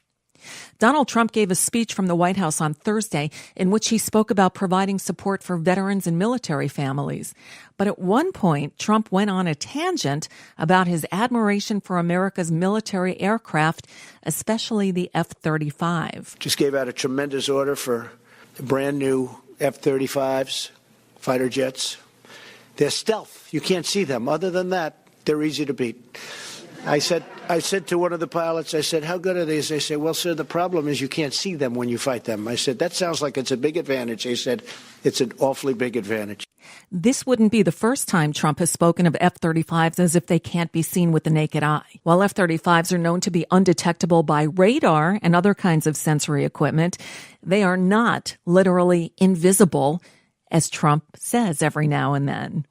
Donald Trump gave a speech from the White House on Thursday in which he spoke about providing support for veterans and military families. But at one point, Trump went on a tangent about his admiration for America's military aircraft, especially the F-35. Just gave out a tremendous order for the brand new F-35s, fighter jets. They're stealth. You can't see them. Other than that, they're easy to beat. I said to one of the pilots, I said, how good are these? They said, well, sir, the problem is you can't see them when you fight them. I said, that sounds like it's a big advantage. They said, it's an awfully big advantage. This wouldn't be the first time Trump has spoken of F-35s as if they can't be seen with the naked eye. While F-35s are known to be undetectable by radar and other kinds of sensory equipment, they are not literally invisible, as Trump says every now and then.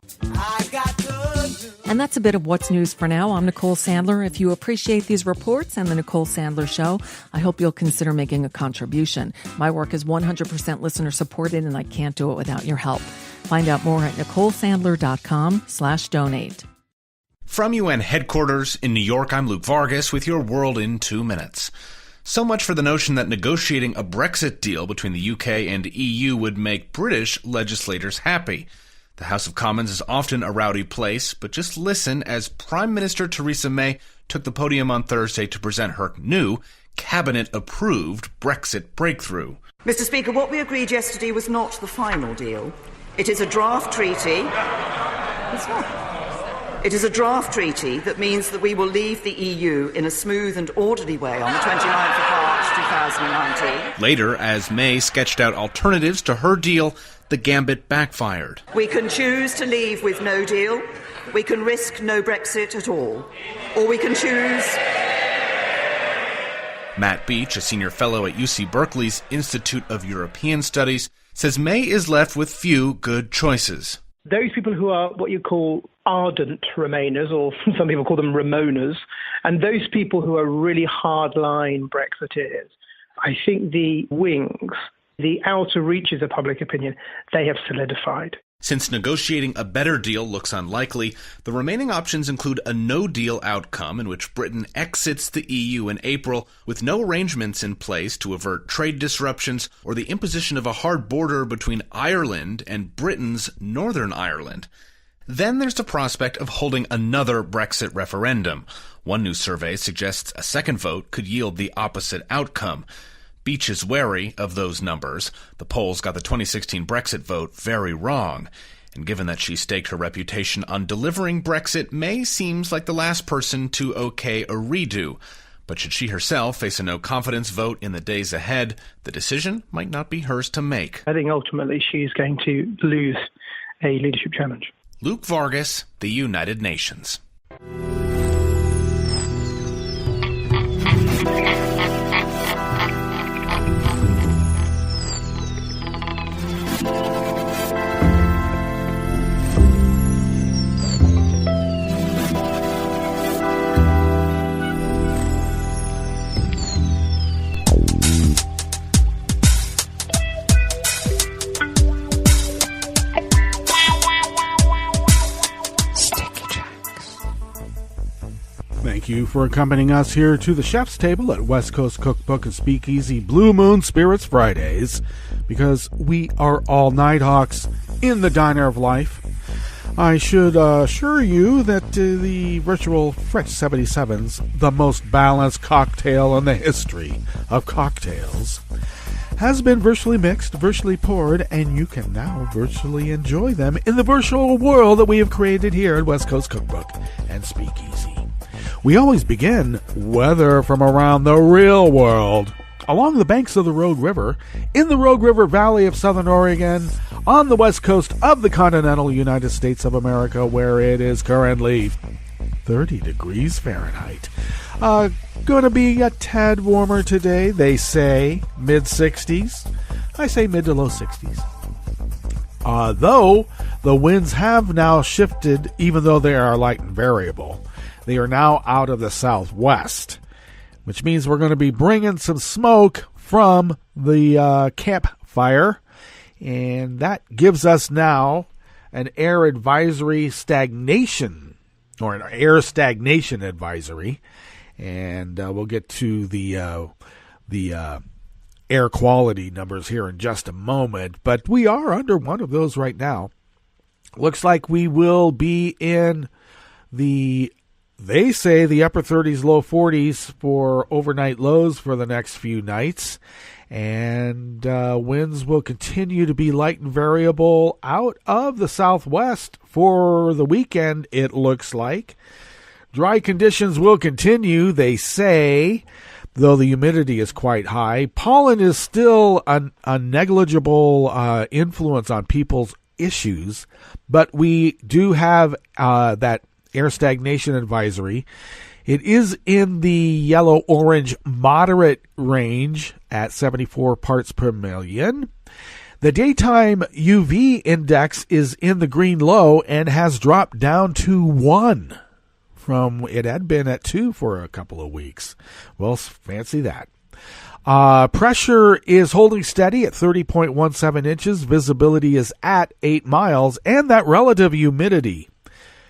And that's a bit of what's news for now. I'm Nicole Sandler. If you appreciate these reports and the Nicole Sandler Show, I hope you'll consider making a contribution. My work is 100% listener supported, and I can't do it without your help. Find out more at NicoleSandler.com/donate. From UN headquarters in New York, I'm Luke Vargas with your World in 2 minutes. So much for the notion that negotiating a Brexit deal between the UK and EU would make British legislators happy. The House of Commons is often a rowdy place, but just listen as Prime Minister Theresa May took the podium on Thursday to present her new cabinet-approved Brexit breakthrough. Mr. Speaker, what we agreed yesterday was not the final deal. It is a draft treaty. It's not. It is a draft treaty that means that we will leave the EU in a smooth and orderly way on the 29th of March 2019. Later, as May sketched out alternatives to her deal, the gambit backfired. We can choose to leave with no deal. We can risk no Brexit at all. Or we can choose... Matt Beach, a senior fellow at UC Berkeley's Institute of European Studies, says May is left with few good choices. Those people who are what you call ardent Remainers, or some people call them Ramoners, and those people who are really hardline Brexiteers, I think the wings, the outer reaches of public opinion, they have solidified. Since negotiating a better deal looks unlikely, the remaining options include a no-deal outcome in which Britain exits the EU in April with no arrangements in place to avert trade disruptions or the imposition of a hard border between Ireland and Britain's Northern Ireland. Then there's the prospect of holding another Brexit referendum. One new survey suggests a second vote could yield the opposite outcome. Beach is wary of those numbers. The polls got the 2016 Brexit vote very wrong. And given that she staked her reputation on delivering Brexit, May seems like the last person to okay a redo. But should she herself face a no-confidence vote in the days ahead, the decision might not be hers to make. I think ultimately she's going to lose a leadership challenge. Luke Vargas, The United Nations. Thank you for accompanying us here to the chef's table at West Coast Cookbook and Speakeasy Blue Moon Spirits Fridays, because we are all Nighthawks in the diner of life. I should assure you that the virtual French 77's the most balanced cocktail in the history of cocktails has been virtually mixed, virtually poured, and you can now virtually enjoy them in the virtual world that we have created here at West Coast Cookbook and Speakeasy. We always begin weather from around the real world, along the banks of the Rogue River, in the Rogue River Valley of Southern Oregon, on the west coast of the continental United States of America, where it is currently 30 degrees Fahrenheit. Going to be a tad warmer today, they say, mid-60s. I say mid to low 60s. Though the winds have now shifted, even though they are light and variable. They are now out of the southwest, which means we're going to be bringing some smoke from the campfire, and that gives us now an air advisory stagnation, or an air stagnation advisory, and we'll get to the air quality numbers here in just a moment, but we are under one of those right now. Looks like we will be in they say the upper 30s, low 40s for overnight lows for the next few nights. And winds will continue to be light and variable out of the southwest for the weekend, it looks like. Dry conditions will continue, they say, though the humidity is quite high. Pollen is still a negligible influence on people's issues, but we do have that air stagnation advisory. It is in the yellow-orange moderate range at 74 parts per million. The daytime UV index is in the green low and has dropped down to 1 from it had been at 2 for a couple of weeks. Well, fancy that. Pressure is holding steady at 30.17 inches. Visibility is at 8 miles, and that relative humidity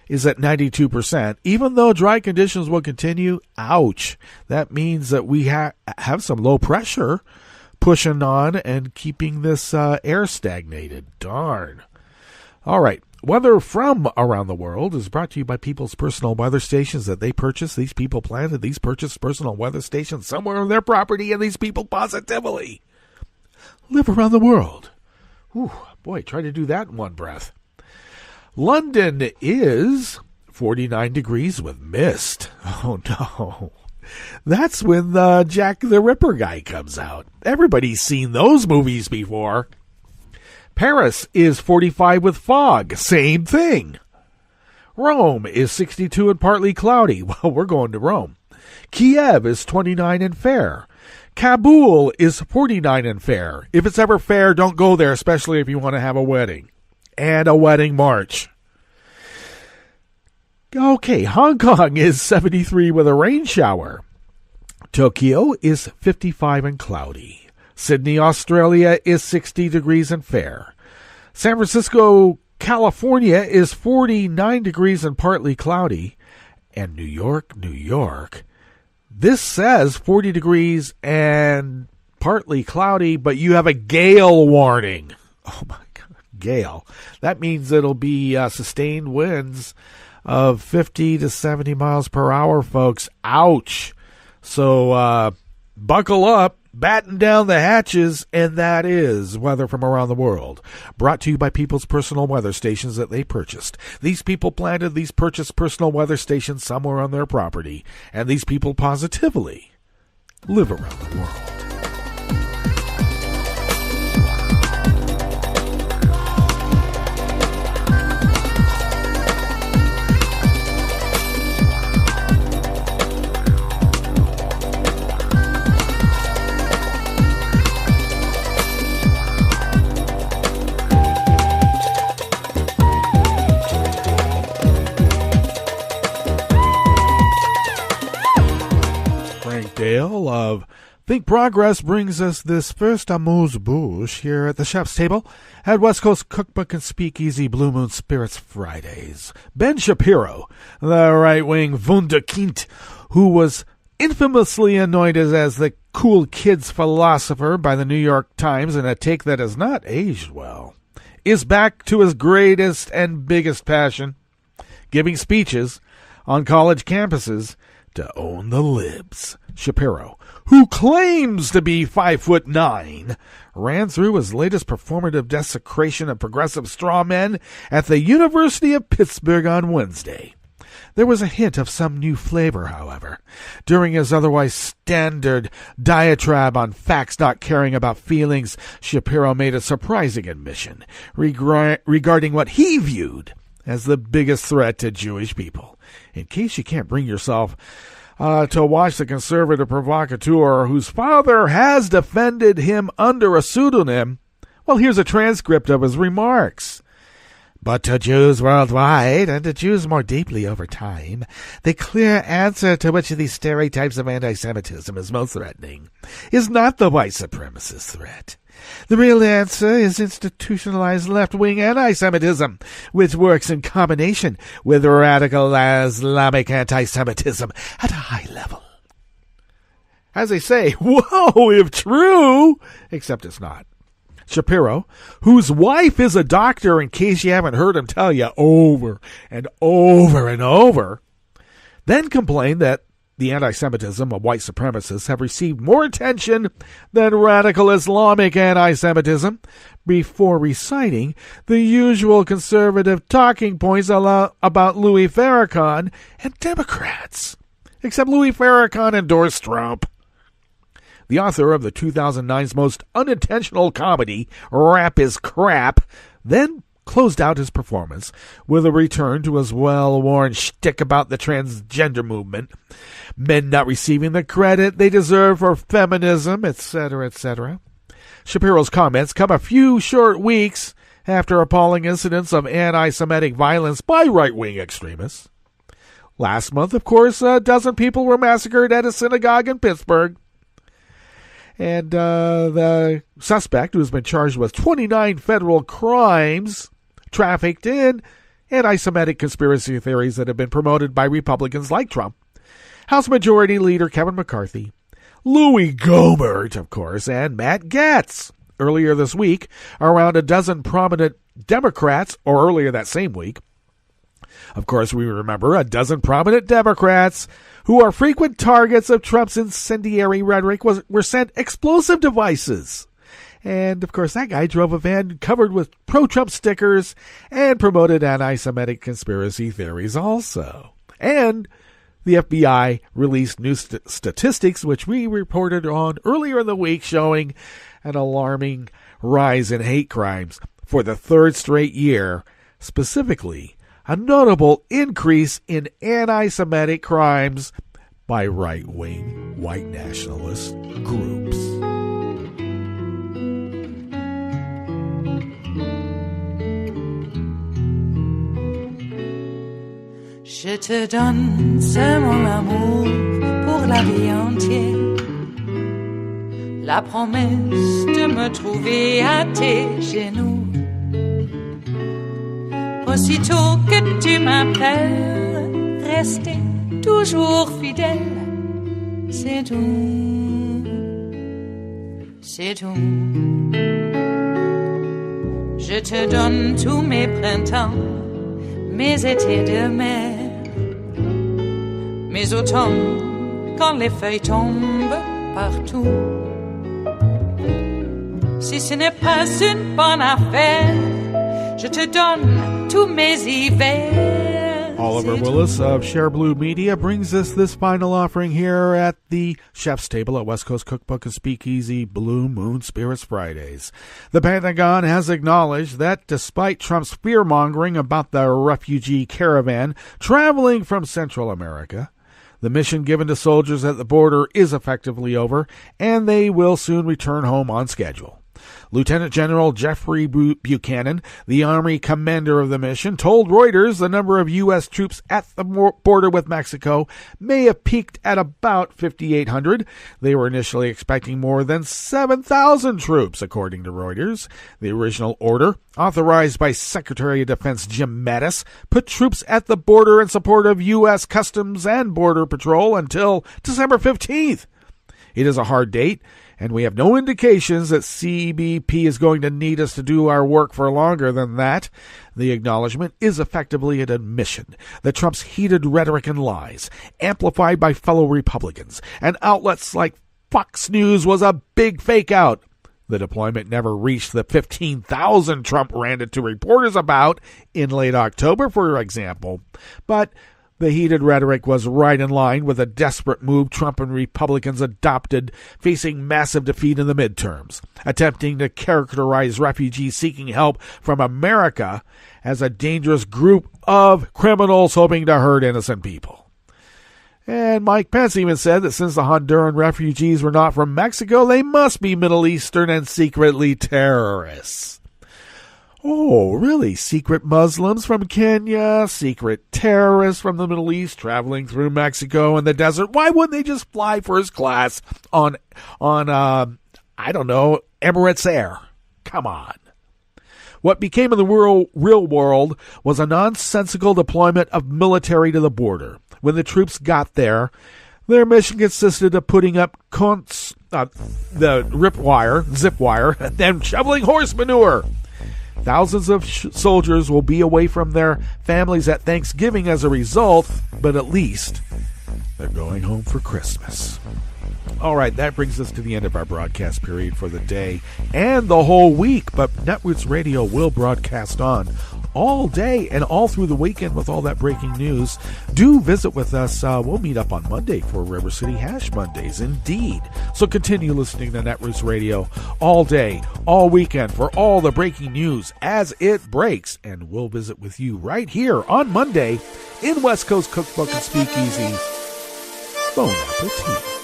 is at 92%. Even though dry conditions will continue, ouch, that means that we have some low pressure pushing on and keeping this air stagnated. Darn. All right, Weather from around the world is brought to you by people's personal weather stations that they purchased. These people planted, these purchased personal weather stations somewhere on their property, and these people positively live around the world. Whew, boy, try to do that in one breath. London is 49 degrees with mist. Oh, no. That's when the Jack the Ripper guy comes out. Everybody's seen those movies before. Paris is 45 with fog. Same thing. Rome is 62 and partly cloudy. Well, we're going to Rome. Kiev is 29 and fair. Kabul is 49 and fair. If it's ever fair, don't go there, especially if you want to have a wedding. And a wedding march. Okay, Hong Kong is 73 with a rain shower. Tokyo is 55 and cloudy. Sydney, Australia is 60 degrees and fair. San Francisco, California is 49 degrees and partly cloudy. And New York, this says 40 degrees and partly cloudy, but you have a gale warning. Oh my God, gale. That means it'll be sustained winds of 50 to 70 miles per hour, folks. Ouch. So buckle up, batten down the hatches, and that is weather from around the world. Brought to you by people's personal weather stations that they purchased. These people planted, these purchased personal weather stations somewhere on their property, and these people positively live around the world. Dale of Think Progress brings us this first amuse-bouche here at the chef's table at West Coast Cookbook and Speakeasy Blue Moon Spirits Fridays. Ben Shapiro, the right-wing wunderkind, who was infamously anointed as the cool kids philosopher by the New York Times in a take that has not aged well, is back to his greatest and biggest passion, giving speeches on college campuses to own the libs. Shapiro, who claims to be 5'9", ran through his latest performative desecration of progressive straw men at the University of Pittsburgh on Wednesday. There was a hint of some new flavor, however, during his otherwise standard diatribe on facts not caring about feelings. Shapiro made a surprising admission regarding what he viewed as the biggest threat to Jewish people. In case you can't bring yourself to watch the conservative provocateur whose father has defended him under a pseudonym, well, here's a transcript of his remarks. But to Jews worldwide, and to Jews more deeply over time, the clear answer to which of these stereotypes of anti-Semitism is most threatening is not the white supremacist threat. The real answer is institutionalized left-wing anti-Semitism, which works in combination with radical Islamic anti-Semitism at a high level. As they say, whoa, if true, except it's not. Shapiro, whose wife is a doctor, in case you haven't heard him tell you over and over and over, then complained that the anti-Semitism of white supremacists have received more attention than radical Islamic anti-Semitism, before reciting the usual conservative talking points about Louis Farrakhan and Democrats. Except Louis Farrakhan endorsed Trump. The author of the 2009's most unintentional comedy, Rap is Crap, then closed out his performance with a return to his well-worn shtick about the transgender movement, men not receiving the credit they deserve for feminism, etc., etc. Shapiro's comments come a few short weeks after appalling incidents of anti-Semitic violence by right-wing extremists. Last month, of course, a dozen people were massacred at a synagogue in Pittsburgh. And the suspect, who has been charged with 29 federal crimes, trafficked in anti-Semitic conspiracy theories that have been promoted by Republicans like Trump, House Majority Leader Kevin McCarthy, Louis Gohmert, of course, and Matt Gaetz, earlier this week, around a dozen prominent Democrats, or earlier that same week, of course, we remember a dozen prominent Democrats who are frequent targets of Trump's incendiary rhetoric were sent explosive devices. And, of course, that guy drove a van covered with pro-Trump stickers and promoted anti-Semitic conspiracy theories also. And the FBI released new statistics, which we reported on earlier in the week, showing an alarming rise in hate crimes for the third straight year, specifically a notable increase in anti-Semitic crimes by right-wing white nationalist groups. Je te donne ce mon amour pour la vie entière, la promesse de me trouver à tes genoux. Aussitôt que tu m'appelles, rester toujours fidèle, c'est tout, c'est tout. Je te donne tous mes printemps, mes étés de mer, mes automnes quand les feuilles tombent partout. Si ce n'est pas une bonne affaire, je te donne tous mes hivers. Oliver Willis of Share Blue Media brings us this final offering here at the Chef's Table at West Coast Cookbook and Speakeasy Blue Moon Spirits Fridays. The Pentagon has acknowledged that despite Trump's fear-mongering about the refugee caravan traveling from Central America, the mission given to soldiers at the border is effectively over, and they will soon return home on schedule. Lieutenant General Jeffrey Buchanan, the Army commander of the mission, told Reuters the number of U.S. troops at the border with Mexico may have peaked at about 5,800. They were initially expecting more than 7,000 troops, according to Reuters. The original order, authorized by Secretary of Defense Jim Mattis, put troops at the border in support of U.S. Customs and Border Patrol until December 15th. It is a hard date, and we have no indications that CBP is going to need us to do our work for longer than that. The acknowledgement is effectively an admission that Trump's heated rhetoric and lies, amplified by fellow Republicans and outlets like Fox News, was a big fake-out. The deployment never reached the 15,000 Trump ranted to reporters about in late October, for example. But the heated rhetoric was right in line with a desperate move Trump and Republicans adopted, facing massive defeat in the midterms, attempting to characterize refugees seeking help from America as a dangerous group of criminals hoping to hurt innocent people. And Mike Pence even said that since the Honduran refugees were not from Mexico, they must be Middle Eastern and secretly terrorists. Oh, really? Secret Muslims from Kenya, secret terrorists from the Middle East traveling through Mexico and the desert. Why wouldn't they just fly first class on I don't know, Emirates Air? Come on. What became of the real world was a nonsensical deployment of military to the border. When the troops got there, their mission consisted of putting up the zip wire, and then shoveling horse manure. Thousands of soldiers will be away from their families at Thanksgiving as a result, but at least they're going home for Christmas. All right, that brings us to the end of our broadcast period for the day and the whole week, but Netroots Radio will broadcast on all day and all through the weekend with all that breaking news. Do visit with us. We'll meet up on Monday for River City Hash Mondays, indeed. So continue listening to Netroots Radio all day, all weekend for all the breaking news as it breaks. And we'll visit with you right here on Monday in West Coast Cookbook and Speakeasy. Bon appetit.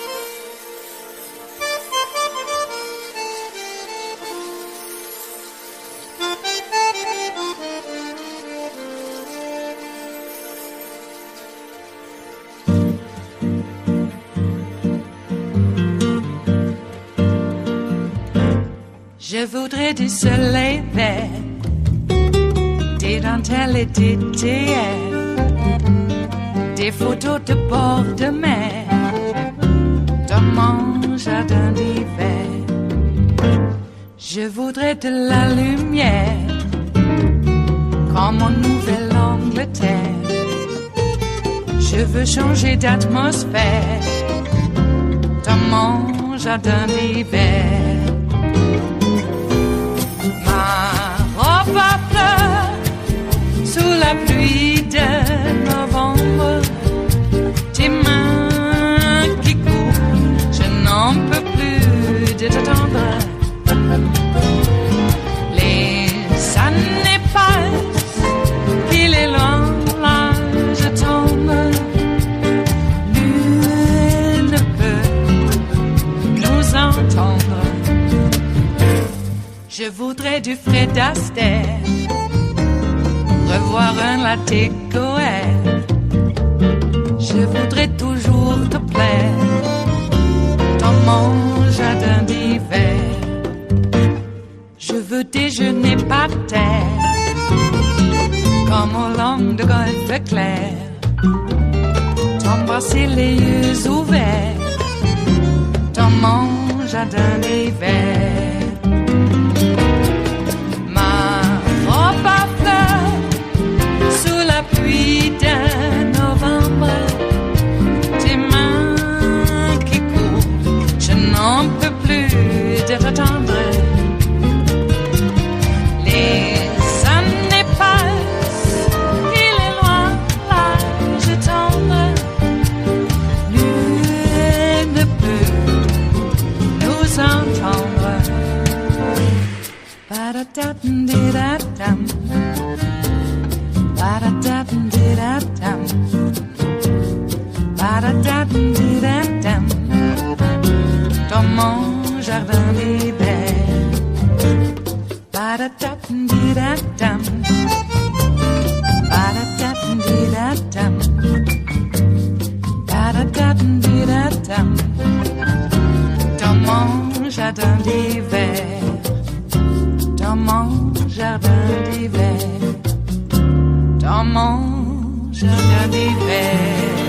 Je voudrais du soleil vert, des dentelles et des théâtres, des photos de bord de mer, dans mon jardin d'hiver. Je voudrais de la lumière, comme en Nouvelle-Angleterre. Je veux changer d'atmosphère dans mon jardin d'hiver. Ma robe à fleurs sous la pluie de novembre. Tes mains qui courent, je n'en peux plus de t'attendre. Les années passent, il est loin, là je tombe. Nul ne peut nous entendre. Je voudrais du Fred Astaire, revoir un latte Goer. Je voudrais toujours te plaire dans mon jardin d'hiver. Je veux déjeuner par terre, comme au long de golfe clair, t'embrasser les yeux ouverts dans mon jardin d'hiver. Ma robe à fleurs sous la pluie de novembre. Tes mains qui courent, je n'en peux plus de t'attendre. Ba-da-da-dum-di-da-dum, ba-da-da-dum-di-da-dum, ba-da-da-dum-di-da-dum, dans mon jardin d'hiver. Ba-da-da-dum-di-da-dum, ba-da-da-dum-di-da-dum, ba-da-da-dum-di-da-dum, dans mon jardin d'hiver. Dans mon jardin d'hiver, dans mon jardin d'hiver.